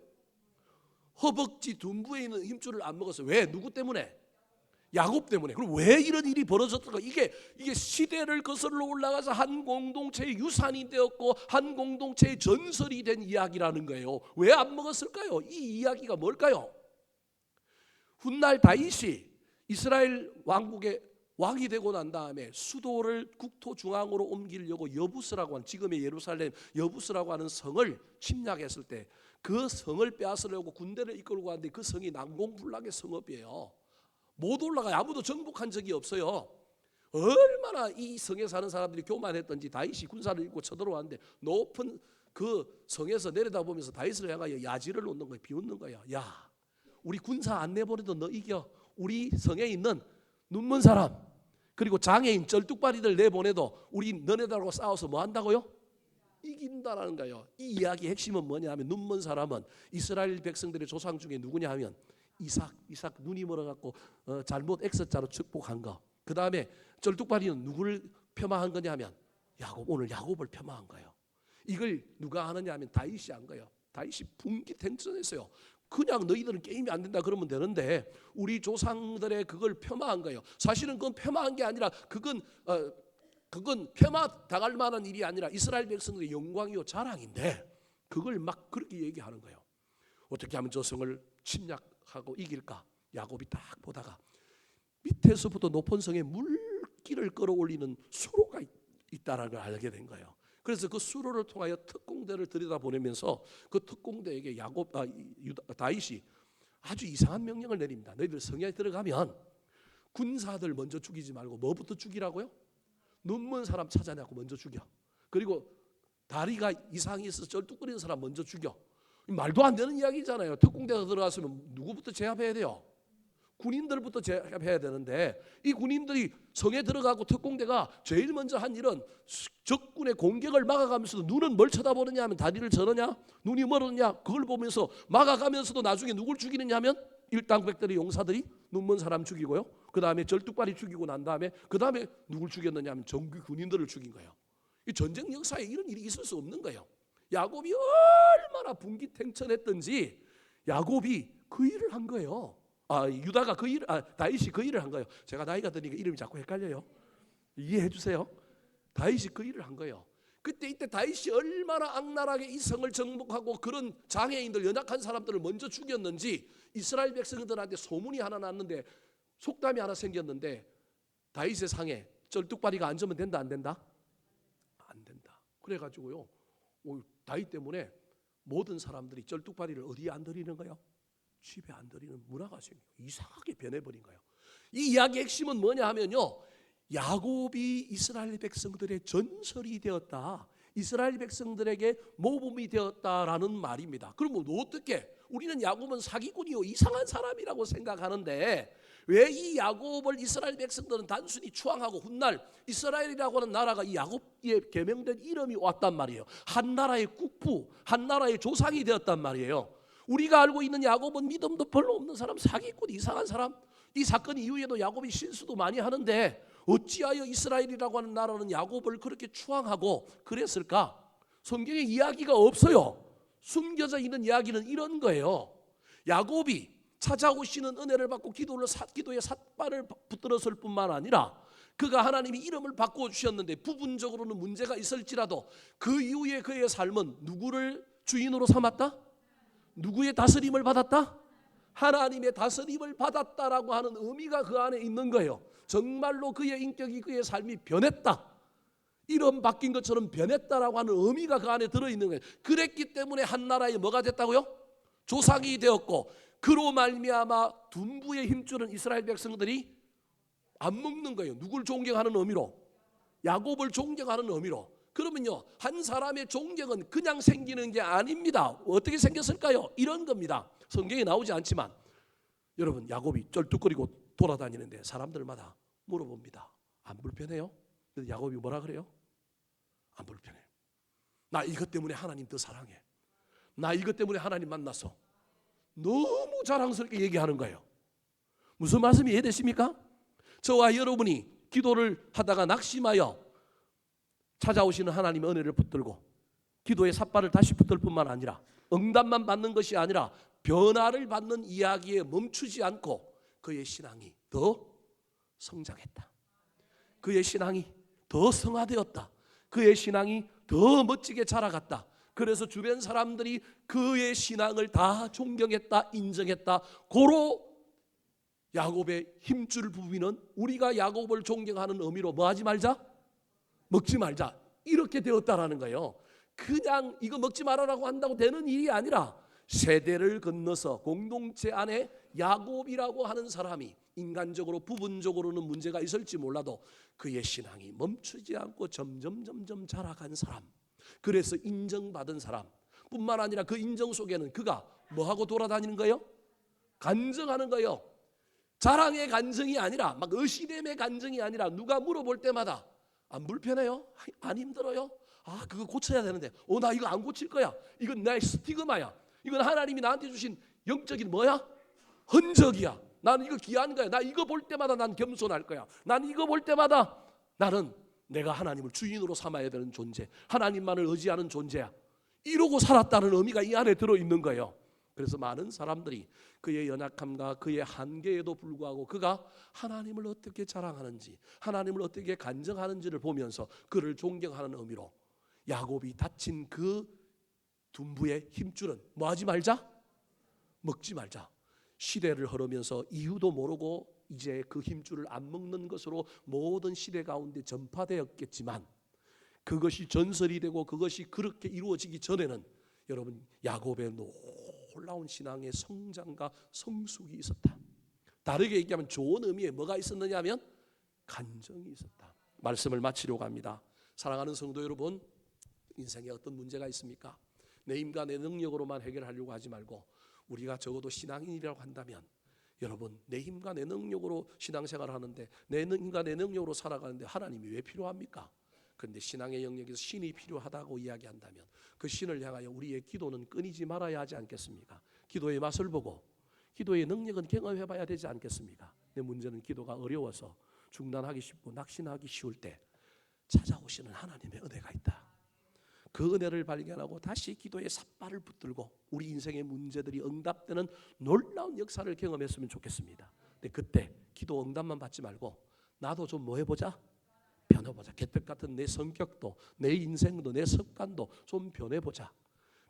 허벅지 둔부에 있는 힘줄을 안 먹었어요. 왜? 누구 때문에? 야곱 때문에. 그럼 왜 이런 일이 벌어졌을까? 이게 시대를 거슬러 올라가서 한 공동체의 유산이 되었고 한 공동체의 전설이 된 이야기라는 거예요. 왜 안 먹었을까요? 이 이야기가 뭘까요? 훗날 다윗이 이스라엘 왕국의 왕이 되고 난 다음에 수도를 국토 중앙으로 옮기려고 여부스라고 하는 지금의 예루살렘 여부스라고 하는 성을 침략했을 때 그 성을 빼앗으려고 군대를 이끌고 갔는데 그 성이 난공불락의 성읍이에요. 못 올라가요. 아무도 정복한 적이 없어요. 얼마나 이 성에 사는 사람들이 교만했던지 다윗이 군사를 이끌고 쳐들어왔는데 높은 그 성에서 내려다보면서 다윗을 향하여 야지를 놓는 거예요. 비웃는 거예요. 야, 우리 군사 안 내보내도 너 이겨. 우리 성에 있는 눈먼 사람 그리고 장애인 쩔뚝발이들 내보내도 우리 너네들하고 싸워서 뭐 한다고요? 이긴다라는 거예요. 이 이야기의 핵심은 뭐냐 하면 눈먼 사람은 이스라엘 백성들의 조상 중에 누구냐 하면 이삭 눈이 멀어갖고 잘못 X자로 축복한 거. 그 다음에 쩔뚝발이는 누구를 폄하한 거냐 하면 야곱, 오늘 야곱을 폄하한 거예요. 이걸 누가 하느냐 하면 다윗이 한 거예요. 다윗이 분기탱천했어요. 그냥 너희들은 게임이 안 된다 그러면 되는데 우리 조상들의 그걸 폄하한 거예요. 사실은 그건 폄하한 게 아니라 그건 폄하 당할 만한 일이 아니라 이스라엘 백성들의 영광이요 자랑인데 그걸 막 그렇게 얘기하는 거예요. 어떻게 하면 저 성을 침략하고 이길까? 야곱이 딱 보다가 밑에서부터 높은 성에 물길을 끌어올리는 수로가 있다는 걸 알게 된 거예요. 그래서 그 수로를 통하여 특공대를 들여다보내면서 그 특공대에게 다윗이 아주 이상한 명령을 내립니다. 너희들 성에 들어가면 군사들 먼저 죽이지 말고 뭐부터 죽이라고요? 눈먼 사람 찾아내고 먼저 죽여. 그리고 다리가 이상이 있어서 쩔뚝거리는 사람 먼저 죽여. 말도 안 되는 이야기잖아요. 특공대가 들어갔으면 누구부터 제압해야 돼요? 군인들부터 제압해야 되는데 이 군인들이 성에 들어가고 특공대가 제일 먼저 한 일은 적군의 공격을 막아가면서도 눈은 뭘 쳐다보느냐 하면 다리를 저느냐 눈이 멀었냐 그걸 보면서 막아가면서도 나중에 누굴 죽이느냐 하면 일당백들의 용사들이 눈먼 사람 죽이고요. 그 다음에 절뚝발이 죽이고 난 다음에 그 다음에 누굴 죽였느냐 하면 정규 군인들을 죽인 거예요. 이 전쟁 역사에 이런 일이 있을 수 없는 거예요. 야곱이 얼마나 분기탱천했던지 야곱이 그 일을 한 거예요. 유다가 그 일, 다윗이 그 일을 한 거예요. 제가 나이가 드니까 이름이 자꾸 헷갈려요. 이해해 주세요. 다윗이 그 일을 한 거예요. 그때 이때 다윗이 얼마나 악랄하게 이 성을 정복하고 그런 장애인들, 연약한 사람들을 먼저 죽였는지 이스라엘 백성들한테 소문이 하나 났는데, 속담이 하나 생겼는데, 다윗의 상에 쩔뚝발이가 앉으면 된다 안 된다? 안 된다. 그래가지고요, 다윗 때문에 모든 사람들이 쩔뚝발이를 어디에 안 들이는 거예요? 집에 안 들이는 문화가 생겨 이상하게 변해버린 거예요. 이 이야기의 핵심은 뭐냐 하면요, 야곱이 이스라엘 백성들의 전설이 되었다, 이스라엘 백성들에게 모범이 되었다라는 말입니다. 그러면 어떻게? 우리는 야곱은 사기꾼이요 이상한 사람이라고 생각하는데, 왜 이 야곱을 이스라엘 백성들은 단순히 추앙하고 훗날 이스라엘이라고 하는 나라가 이 야곱에 개명된 이름이 왔단 말이에요. 한 나라의 국부, 한 나라의 조상이 되었단 말이에요. 우리가 알고 있는 야곱은 믿음도 별로 없는 사람, 사기꾼, 이상한 사람. 이 사건 이후에도 야곱이 실수도 많이 하는데 어찌하여 이스라엘이라고 하는 나라는 야곱을 그렇게 추앙하고 그랬을까? 성경에 이야기가 없어요. 숨겨져 있는 이야기는 이런 거예요. 야곱이 찾아오시는 은혜를 받고 기도에 삿발을 붙들었을 뿐만 아니라 그가 하나님이 이름을 바꿔주셨는데 부분적으로는 문제가 있을지라도 그 이후에 그의 삶은 누구를 주인으로 삼았다? 누구의 다스림을 받았다? 하나님의 다스림을 받았다라고 하는 의미가 그 안에 있는 거예요. 정말로 그의 인격이, 그의 삶이 변했다, 이름 바뀐 것처럼 변했다라고 하는 의미가 그 안에 들어있는 거예요. 그랬기 때문에 한 나라에 뭐가 됐다고요? 조상이 되었고, 그로 말미암아 둔부의 힘줄은 이스라엘 백성들이 안 먹는 거예요. 누굴 존경하는 의미로? 야곱을 존경하는 의미로. 그러면요, 한 사람의 존경은 그냥 생기는 게 아닙니다. 어떻게 생겼을까요? 이런 겁니다. 성경에 나오지 않지만 여러분, 야곱이 쩔뚝거리고 돌아다니는데 사람들마다 물어봅니다. 안 불편해요? 근데 야곱이 뭐라 그래요? 안 불편해. 나 이것 때문에 하나님 더 사랑해. 나 이것 때문에 하나님 만났어. 너무 자랑스럽게 얘기하는 거예요. 무슨 말씀이 이해되십니까? 저와 여러분이 기도를 하다가 낙심하여 찾아오시는 하나님의 은혜를 붙들고 기도의 삿발을 다시 붙들 뿐만 아니라 응답만 받는 것이 아니라 변화를 받는 이야기에 멈추지 않고 그의 신앙이 더 성장했다, 그의 신앙이 더 성화되었다, 그의 신앙이 더 멋지게 자라갔다. 그래서 주변 사람들이 그의 신앙을 다 존경했다, 인정했다. 고로 야곱의 힘줄 부비는 우리가 야곱을 존경하는 의미로 뭐 하지 말자? 먹지 말자. 이렇게 되었다라는 거예요. 그냥 이거 먹지 말아라고 한다고 되는 일이 아니라 세대를 건너서 공동체 안에 야곱이라고 하는 사람이 인간적으로 부분적으로는 문제가 있을지 몰라도 그의 신앙이 멈추지 않고 점점 자라간 사람, 그래서 인정받은 사람 뿐만 아니라 그 인정 속에는 그가 뭐하고 돌아다니는 거예요? 간증하는 거예요. 자랑의 간증이 아니라 막 의시됨의 간증이 아니라 누가 물어볼 때마다 안 불편해요? 안 힘들어요? 그거 고쳐야 되는데 나 이거 안 고칠 거야. 이건 나의 스티그마야. 이건 하나님이 나한테 주신 영적인 뭐야? 흔적이야. 나는 이거 귀한 거야. 나 이거 볼 때마다 난 겸손할 거야. 난 이거 볼 때마다 나는 내가 하나님을 주인으로 삼아야 되는 존재, 하나님만을 의지하는 존재야. 이러고 살았다는 의미가 이 안에 들어있는 거예요. 그래서 많은 사람들이 그의 연약함과 그의 한계에도 불구하고 그가 하나님을 어떻게 자랑하는지, 하나님을 어떻게 간증하는지를 보면서 그를 존경하는 의미로 야곱이 다친 그 둔부의 힘줄은 뭐 하지 말자? 먹지 말자. 시대를 흐르면서 이유도 모르고 이제 그 힘줄을 안 먹는 것으로 모든 시대 가운데 전파되었겠지만, 그것이 전설이 되고 그것이 그렇게 이루어지기 전에는 여러분, 야곱의 놀라운 신앙의 성장과 성숙이 있었다. 다르게 얘기하면 좋은 의미에 뭐가 있었느냐 하면 간증이 있었다. 말씀을 마치려고 합니다. 사랑하는 성도 여러분, 인생에 어떤 문제가 있습니까? 내 힘과 내 능력으로만 해결하려고 하지 말고 우리가 적어도 신앙인이라고 한다면, 여러분, 내 힘과 내 능력으로 신앙생활을 하는데, 내 힘과 내 능력으로 살아가는데 하나님이 왜 필요합니까? 그런데 신앙의 영역에서 신이 필요하다고 이야기한다면 그 신을 향하여 우리의 기도는 끊이지 말아야 하지 않겠습니까? 기도의 맛을 보고 기도의 능력은 경험해 봐야 되지 않겠습니까? 내 문제는 기도가 어려워서 중단하기 쉽고 낙심하기 쉬울 때 찾아오시는 하나님의 은혜가 있다. 그 은혜를 발견하고 다시 기도의 삿발을 붙들고 우리 인생의 문제들이 응답되는 놀라운 역사를 경험했으면 좋겠습니다. 근데 그때 기도 응답만 받지 말고 나도 좀 뭐 해보자? 변해보자. 개떡 같은 내 성격도 내 인생도 내 습관도 좀 변해보자.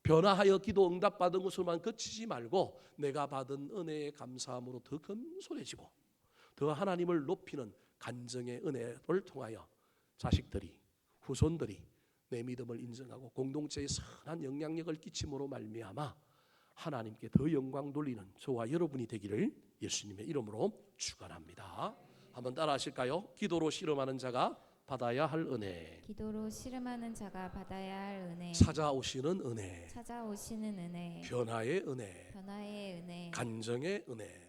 변화하여 기도 응답받은 것으로만 그치지 말고 내가 받은 은혜에 감사함으로 더 겸손해지고 더 하나님을 높이는 간증의 은혜를 통하여 자식들이 후손들이 내 믿음을 인정하고 공동체에 선한 영향력을 끼침으로 말미암아 하나님께 더 영광 돌리는 저와 여러분이 되기를 예수님의 이름으로 축원합니다. 한번 따라 하실까요? 기도로 씨름하는 자가 받아야 할 은혜, 기도로 씨름하는 자가 받아야 할 은혜, 찾아오시는 은혜, 찾아오시는 은혜, 변화의 은혜, 변화의 은혜, 간정의 은혜,